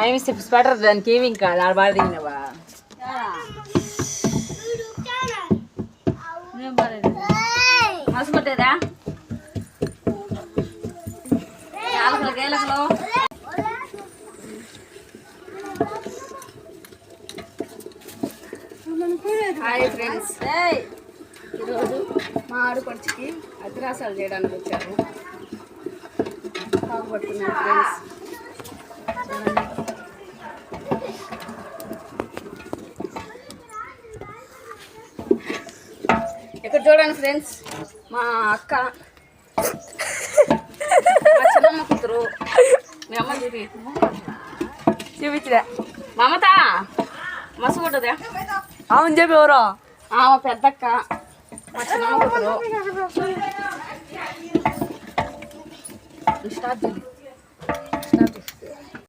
I'm steps better దానికి ఏమి ఇంకా ఆడ బాగా దిగినవా మసుకుంటేదా గేలకలు హాయ్ ఫ్రెండ్స్, ఈరోజు మా ఆడపడుచుకి అతిరాసాలు చేయడానికి వచ్చారు. బాగుపడుతున్నారు ఫ్రెండ్స్. ఇక్కడ చూడండి ఫ్రెండ్స్, మా అక్క, మా చిన్నమ్మ కూతురు, మీ అమ్మ చూపించలే మమత మసుకుంటుందా? అవును చెప్పి ఎవరో ఆమె పెద్దక్క, మా చిన్నమ్మ కూతురు. స్టార్ట్ చేయండి.